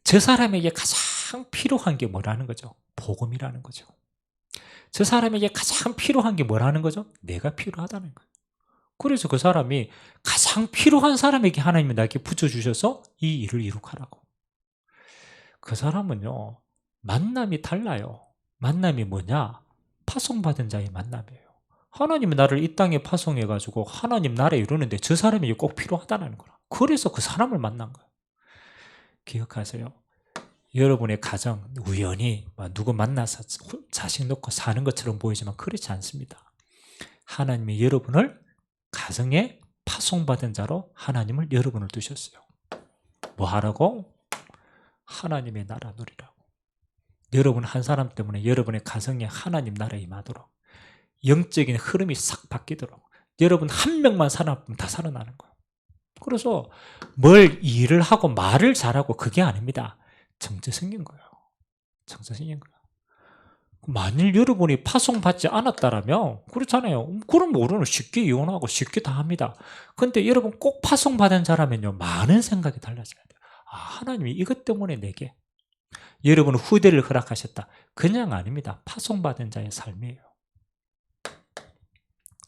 저 사람에게 가장 필요한 게 뭐라는 거죠? 복음이라는 거죠. 저 사람에게 가장 필요한 게 뭐라는 거죠? 내가 필요하다는 거예요. 그래서 그 사람이 가장 필요한 사람에게 하나님이 나에게 붙여주셔서 이 일을 이룩하라고. 그 사람은요, 만남이 달라요. 만남이 뭐냐? 파송받은 자의 만남이에요. 하나님이 나를 이 땅에 파송해가지고 하나님 나라에 이루는데 저 사람이 꼭 필요하다는 거라. 그래서 그 사람을 만난 거예요. 기억하세요. 여러분의 가정 우연히 누구 만나서 자식 놓고 사는 것처럼 보이지만 그렇지 않습니다. 하나님이 여러분을 가정에 파송받은 자로 하나님을 여러분을 두셨어요. 뭐 하라고? 하나님의 나라 누리라고. 여러분 한 사람 때문에 여러분의 가정에 하나님 나라에 임하도록 영적인 흐름이 싹 바뀌도록 여러분 한 명만 살아나면 다 살아나는 거예요. 그래서 뭘 일을 하고 말을 잘하고 그게 아닙니다. 정체 생긴 거예요. 정체 생긴 거예요. 만일 여러분이 파송받지 않았다라면 그렇잖아요. 그럼 우리는 쉽게 이혼하고 쉽게 다 합니다. 근데 여러분 꼭 파송받은 자라면요, 많은 생각이 달라져야 돼요. 아, 하나님이 이것 때문에 내게 여러분 후대를 허락하셨다. 그냥 아닙니다. 파송받은 자의 삶이에요.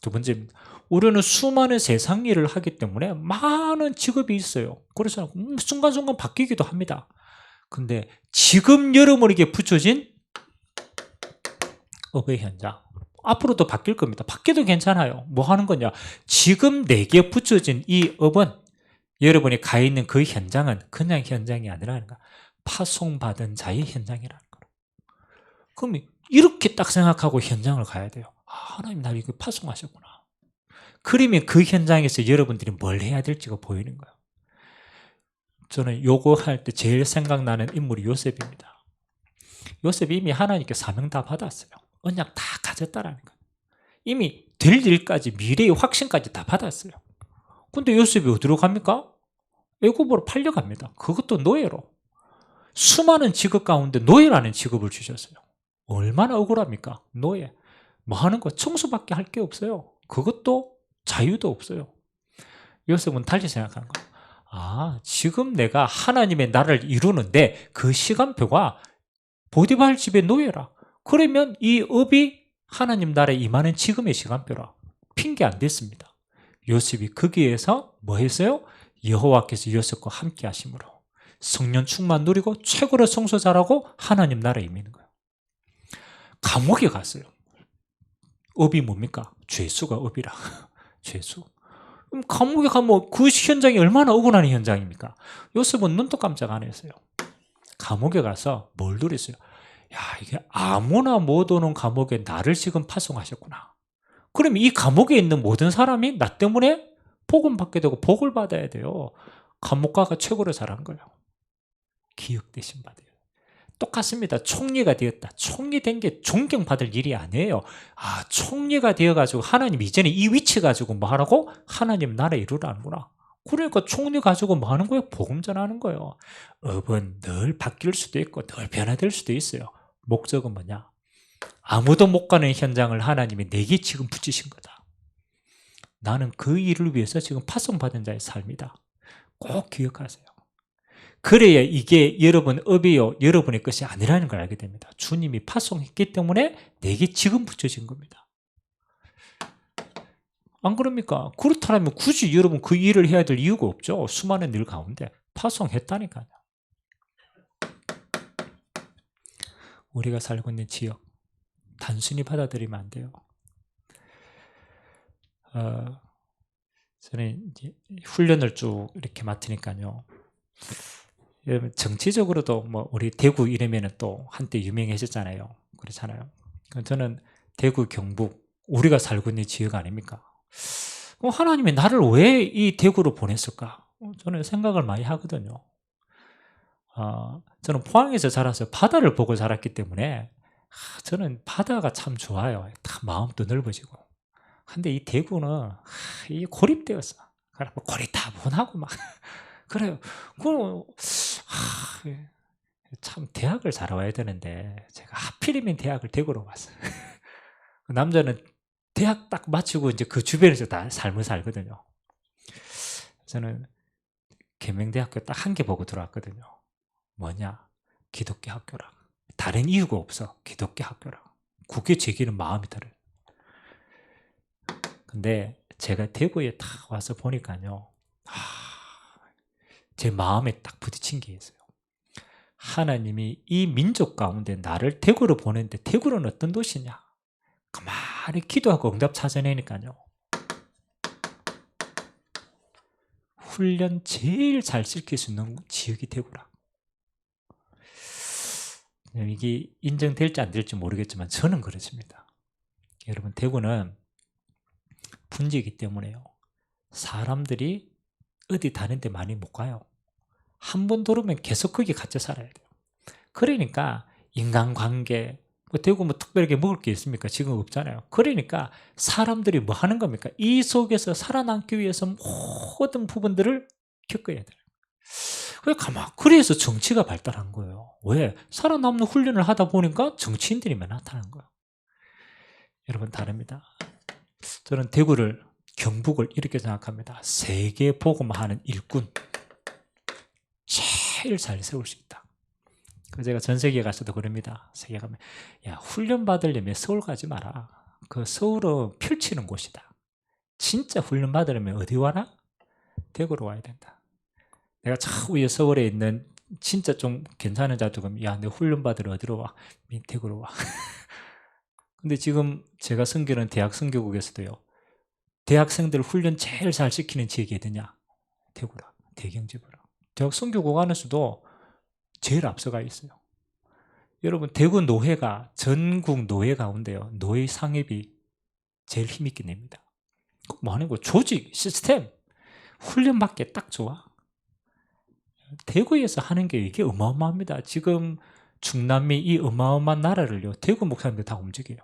두 번째입니다. 우리는 수많은 세상 일을 하기 때문에 많은 직업이 있어요. 그래서 순간순간 바뀌기도 합니다. 근데 지금 여러분에게 붙여진 업의 현장, 앞으로도 바뀔 겁니다. 바뀌어도 괜찮아요. 뭐 하는 거냐? 지금 내게 붙여진 이 업은, 여러분이 가 있는 그 현장은 그냥 현장이 아니라는 거야. 파송받은 자의 현장이라는 거예요. 그럼 이렇게 딱 생각하고 현장을 가야 돼요. 아, 하나님 나를 이거 파송하셨구나. 그러면 그 현장에서 여러분들이 뭘 해야 될지가 보이는 거예요. 저는 요거 할 때 제일 생각나는 인물이 요셉입니다. 요셉이 이미 하나님께 사명 다 받았어요. 언약 다 가졌다라는 거예요. 이미 될 일까지, 미래의 확신까지 다 받았어요. 근데 요셉이 어디로 갑니까? 애굽으로 팔려갑니다. 그것도 노예로. 수많은 직업 가운데 노예라는 직업을 주셨어요. 얼마나 억울합니까? 노예. 뭐 하는 거? 청소밖에 할 게 없어요. 그것도 자유도 없어요. 요셉은 달리 생각하는 거예요. 아, 지금 내가 하나님의 나라를 이루는데 그 시간표가 보디발 집의 노예라. 그러면 이 업이 하나님 나라에 임하는 지금의 시간표라. 핑계 안 됐습니다. 요셉이 거기에서 뭐 했어요? 여호와께서 요셉과 함께 하심으로 성령 충만 누리고 최고로 성소 잘하고 하나님 나라에 임하는 거예요. 감옥에 갔어요. 업이 뭡니까? 죄수가 업이라. 죄수. 그럼 감옥에 가면 그 현장이 얼마나 억울한 현장입니까? 요셉은 눈도 깜짝 안 했어요. 감옥에 가서 뭘 누렸어요? 야, 이게 아무나 못 오는 감옥에 나를 지금 파송하셨구나. 그럼 이 감옥에 있는 모든 사람이 나 때문에 복음 받게 되고 복을 받아야 돼요. 감옥가가 최고로 잘한 거예요. 기억되신 바돼요. 똑같습니다. 총리가 되었다. 총리 된 게 존경받을 일이 아니에요. 아, 총리가 되어가지고 하나님 이전에 이 위치 가지고 뭐 하라고? 하나님 나라 이루라는구나. 그러니까 총리 가지고 뭐 하는 거예요? 복음 전하는 거예요. 업은 늘 바뀔 수도 있고 늘 변화될 수도 있어요. 목적은 뭐냐? 아무도 못 가는 현장을 하나님이 내게 지금 붙이신 거다. 나는 그 일을 위해서 지금 파송받은 자의 삶이다. 꼭 기억하세요. 그래야 이게 여러분 업이요, 여러분의 것이 아니라는 걸 알게 됩니다. 주님이 파송했기 때문에 내게 지금 붙여진 겁니다. 안 그럽니까? 그렇다면 굳이 여러분 그 일을 해야 될 이유가 없죠. 수많은 일 가운데 파송했다니까요. 우리가 살고 있는 지역 단순히 받아들이면 안 돼요. 저는 이제 훈련을 쭉 이렇게 맡으니까요. 정치적으로도 뭐 우리 대구 이러면은 또 한때 유명해졌잖아요. 그렇잖아요. 저는 대구, 경북, 우리가 살고 있는 지역 아닙니까? 하나님이 나를 왜 이 대구로 보냈을까? 저는 생각을 많이 하거든요. 저는 포항에서 자라서 바다를 보고 자랐기 때문에 저는 바다가 참 좋아요. 다 마음도 넓어지고. 근데 이 대구는 이 고립되었어. 고리타분하고 막 그래요. 참 대학을 잘 와야 되는데 제가 하필이면 대학을 대구로 왔어요. 남자는 대학 딱 마치고 이제 그 주변에서 다 삶을 살거든요. 저는 계명대학교 딱 한 개 보고 들어왔거든요. 뭐냐? 기독교 학교라. 다른 이유가 없어. 기독교 학교라. 그게 제기는 마음이 다르요. 근데 제가 대구에 딱 와서 보니까요. 제 마음에 딱 부딪힌 게 있어요. 하나님이 이 민족 가운데 나를 대구로 보냈는데 대구는 어떤 도시냐? 가만히 기도하고 응답 찾아내니까요. 훈련 제일 잘 시킬 수 있는 지역이 대구라. 이게 인정될지 안 될지 모르겠지만 저는 그렇습니다. 여러분, 대구는 분지이기 때문에요. 사람들이 어디 다른 데 많이 못 가요. 한 번 들어오면 계속 거기 갇혀 살아야 돼요. 그러니까 인간관계, 대구 뭐 특별하게 먹을 게 있습니까? 지금 없잖아요. 그러니까 사람들이 뭐 하는 겁니까? 이 속에서 살아남기 위해서 모든 부분들을 겪어야 돼요. 그래서 정치가 발달한 거예요. 왜? 살아남는 훈련을 하다 보니까 정치인들이 나타난 거예요. 여러분, 다릅니다. 저는 대구를, 경북을 이렇게 생각합니다. 세계 복음화하는 일꾼, 제일 잘 세울 수 있다. 그래서 제가 전 세계에 가서도 그럽니다. 세계 가면, 야, 훈련 받으려면 서울 가지 마라. 그 서울은 펼치는 곳이다. 진짜 훈련 받으려면 어디 와라? 대구로 와야 된다. 내가 저 위에 서울에 있는 진짜 좀 괜찮은 자들은, 야, 내 훈련 받으러 어디로 와? 대구로 와. 근데 지금 제가 섬기는 대학 선교국에서도요, 대학생들 훈련 제일 잘 시키는 지역이 어디냐? 대구라. 대경지구라. 대학 선교국 안에서도 제일 앞서가 있어요. 여러분, 대구 노회가 전국 노회 가운데요, 노회 상입이 제일 힘있게 냅니다. 뭐 하는 거? 조직, 시스템, 훈련 받기에 딱 좋아. 대구에서 하는 게 이게 어마어마합니다. 지금 중남미 이 어마어마한 나라를요, 대구 목사님들 다 움직여요.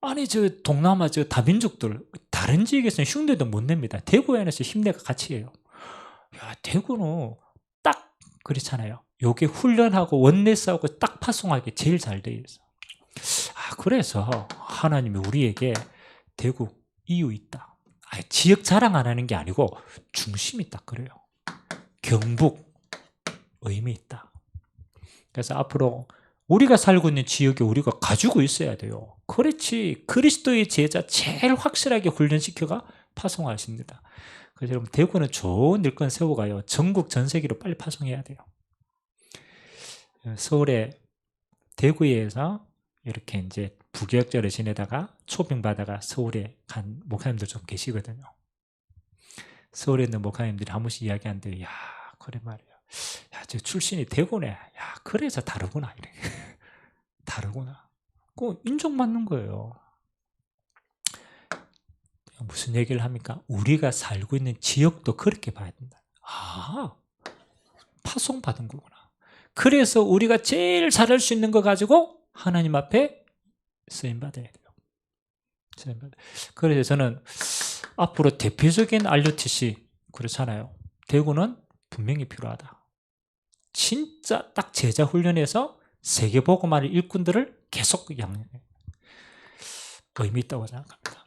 아니, 저 동남아 저 다민족들 다른 지역에서는 흉내도 못 냅니다. 대구 안에서 힘내가 같이 해요. 야, 대구는 딱 그렇잖아요. 요게 훈련하고 원내 싸우고 딱 파송하기 제일 잘 돼 있어. 그래서 하나님이 우리에게 대구 이유 있다. 지역 자랑 안 하는 게 아니고 중심이 딱 그래요. 경북 의미 있다. 그래서 앞으로 우리가 살고 있는 지역에 우리가 가지고 있어야 돼요. 그렇지, 그리스도의 제자 제일 확실하게 훈련시켜가 파송하십니다. 그래서 여러분, 대구는 좋은 일꾼 세워가요. 전국 전 세계로 빨리 파송해야 돼요. 서울에, 대구에서 이렇게 이제 부교역절을 지내다가 초빙받아가 서울에 간 목사님들 좀 계시거든요. 서울에 있는 목사님들이 한 번씩 이야기하는데, 야, 그래 말이야. 야, 저 출신이 대구네. 야, 그래서 다르구나. 이래. 다르구나. 그 인정받는 거예요. 무슨 얘기를 합니까? 우리가 살고 있는 지역도 그렇게 봐야 된다. 파송받은 거구나. 그래서 우리가 제일 잘할 수 있는 거 가지고 하나님 앞에 쓰임받아야 돼요. 그래서 저는 앞으로 대표적인 RUTC, 그렇잖아요. 대구는 분명히 필요하다. 진짜 딱 제자 훈련해서 세계복음화의 일꾼들을 계속 양육해. 의미 있다고 생각합니다.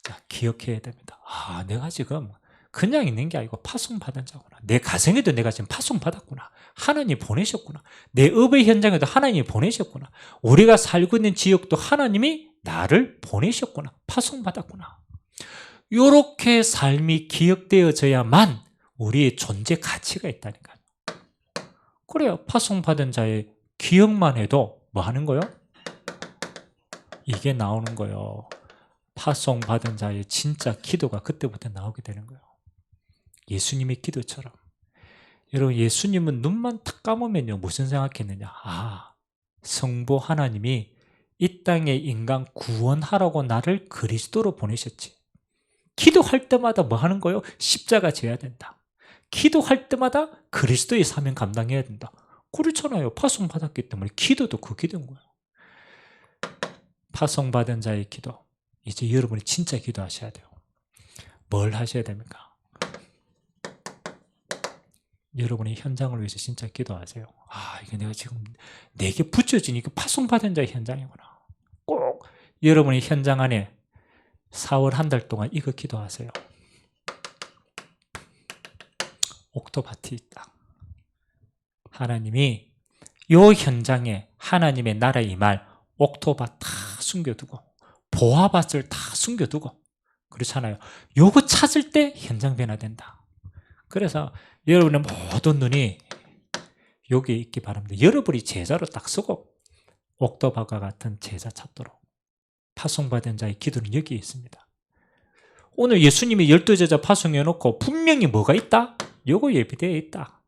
자, 기억해야 됩니다. 내가 지금 그냥 있는 게 아니고 파송받은 자구나. 내 가정에도 내가 지금 파송받았구나. 하나님이 보내셨구나. 내 업의 현장에도 하나님이 보내셨구나. 우리가 살고 있는 지역도 하나님이 나를 보내셨구나. 파송받았구나. 이렇게 삶이 기억되어져야만 우리의 존재 가치가 있다니까요. 그래요. 파송받은 자의 기억만 해도 뭐 하는 거요? 이게 나오는 거예요. 파송받은 자의 진짜 기도가 그때부터 나오게 되는 거예요. 예수님의 기도처럼. 여러분, 예수님은 눈만 탁 감으면요, 무슨 생각했느냐? 성부 하나님이 이 땅에 인간 구원하라고 나를 그리스도로 보내셨지. 기도할 때마다 뭐 하는 거예요? 십자가 져야 된다. 기도할 때마다 그리스도의 사명 감당해야 된다. 그렇잖아요. 파송받았기 때문에 기도도 그 기도인 거예요. 파송받은 자의 기도. 이제 여러분이 진짜 기도하셔야 돼요. 뭘 하셔야 됩니까? 여러분이 현장을 위해서 진짜 기도하세요. 이게 내가 지금 내게 붙여진 이게 파송받은 자의 현장이구나. 꼭 여러분이 현장 안에 4월 한 달 동안 이거 기도하세요. 옥토밭이 있다. 하나님이 요 현장에 하나님의 나라에 임할 옥토밭 다 숨겨두고 보화밭을 다 숨겨두고 그렇잖아요. 요거 찾을 때 현장 변화된다. 그래서 여러분의 모든 눈이 여기에 있기 바랍니다. 여러분이 제자로 딱 서고 옥토밭과 같은 제자 찾도록 파송받은 자의 기도는 여기에 있습니다. 오늘 예수님이 12제자 파송해놓고 분명히 뭐가 있다? 요거 예비되어 있다.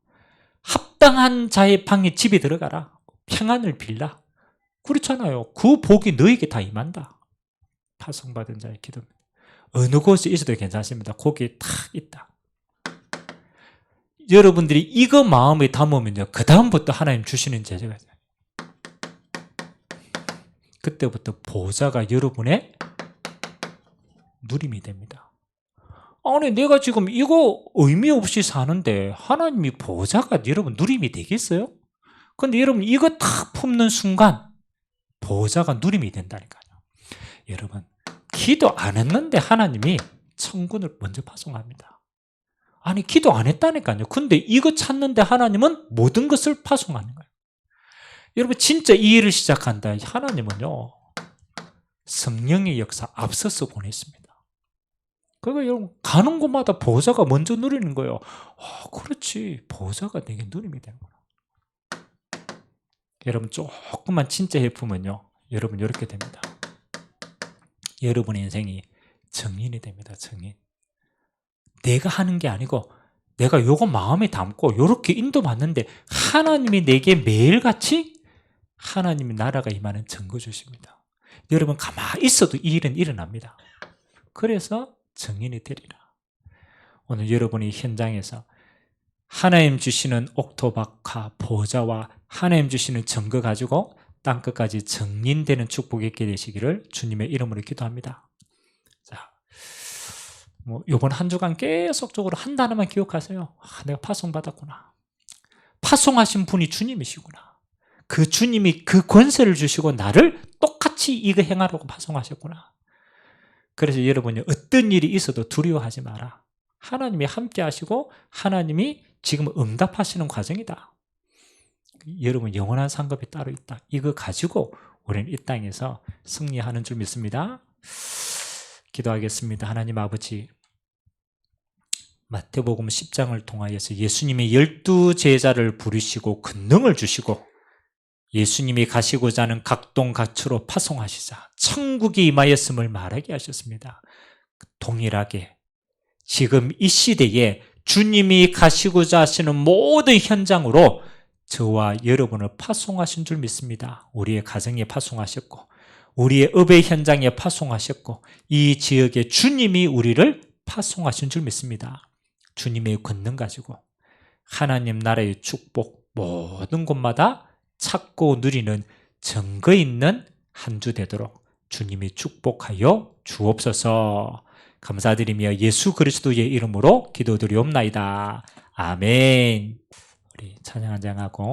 합당한 자의 방에 집에 들어가라. 평안을 빌라. 그렇잖아요. 그 복이 너에게 다 임한다. 파송받은 자의 기도입니다. 어느 곳에 있어도 괜찮습니다. 거기에 탁 있다. 여러분들이 이거 마음에 담으면요, 그 다음부터 하나님 주시는 제재가 있어요. 그때부터 보좌가 여러분의 누림이 됩니다. 아니 내가 지금 이거 의미 없이 사는데 하나님이 보좌가 여러분 누림이 되겠어요? 근데 여러분 이거 탁 품는 순간 보좌가 누림이 된다니까요. 여러분 기도 안 했는데 하나님이 천군을 먼저 파송합니다. 아니 기도 안 했다니까요. 근데 이거 찾는데 하나님은 모든 것을 파송하는 거예요. 여러분 진짜 이 일을 시작한다. 하나님은요 성령의 역사 앞서서 보냈습니다. 그러니까 여러분 가는 곳마다 보좌가 먼저 누리는 거예요. 그렇지, 보좌가 내게 누림이 되는구나. 여러분 조금만 진짜 해보면요, 여러분 이렇게 됩니다. 여러분의 인생이 정인이 됩니다. 정인. 내가 하는 게 아니고 내가 요거 마음에 담고 요렇게 인도받는데 하나님이 내게 매일같이 하나님의 나라가 임하는 증거 주십니다. 여러분 가만히 있어도 이 일은 일어납니다. 그래서 정인이 되리라. 오늘 여러분이 현장에서 하나님 주시는 옥토박과 보좌와 하나님 주시는 증거 가지고 땅끝까지 정인되는 축복이 있게 되시기를 주님의 이름으로 기도합니다. 자, 이번 한 주간 계속적으로 한 단어만 기억하세요. 내가 파송받았구나. 파송하신 분이 주님이시구나. 그 주님이 그 권세를 주시고 나를 똑같이 이거 행하라고 파송하셨구나. 그래서 여러분이 어떤 일이 있어도 두려워하지 마라. 하나님이 함께 하시고 하나님이 지금 응답하시는 과정이다. 여러분 영원한 상급이 따로 있다. 이거 가지고 우리는 이 땅에서 승리하는 줄 믿습니다. 기도하겠습니다. 하나님 아버지, 마태복음 10장을 통하여서 예수님의 12제자를 부르시고 권능을 주시고 예수님이 가시고자 하는 각동 각처로 파송하시자 천국이 임하였음을 말하게 하셨습니다. 동일하게 지금 이 시대에 주님이 가시고자 하시는 모든 현장으로 저와 여러분을 파송하신 줄 믿습니다. 우리의 가정에 파송하셨고 우리의 업의 현장에 파송하셨고 이 지역에 주님이 우리를 파송하신 줄 믿습니다. 주님의 권능 가지고 하나님 나라의 축복 모든 곳마다 찾고 누리는 증거 있는 한 주 되도록 주님이 축복하여 주옵소서. 감사드리며 예수 그리스도의 이름으로 기도드리옵나이다. 아멘. 우리 찬양 한 장 하고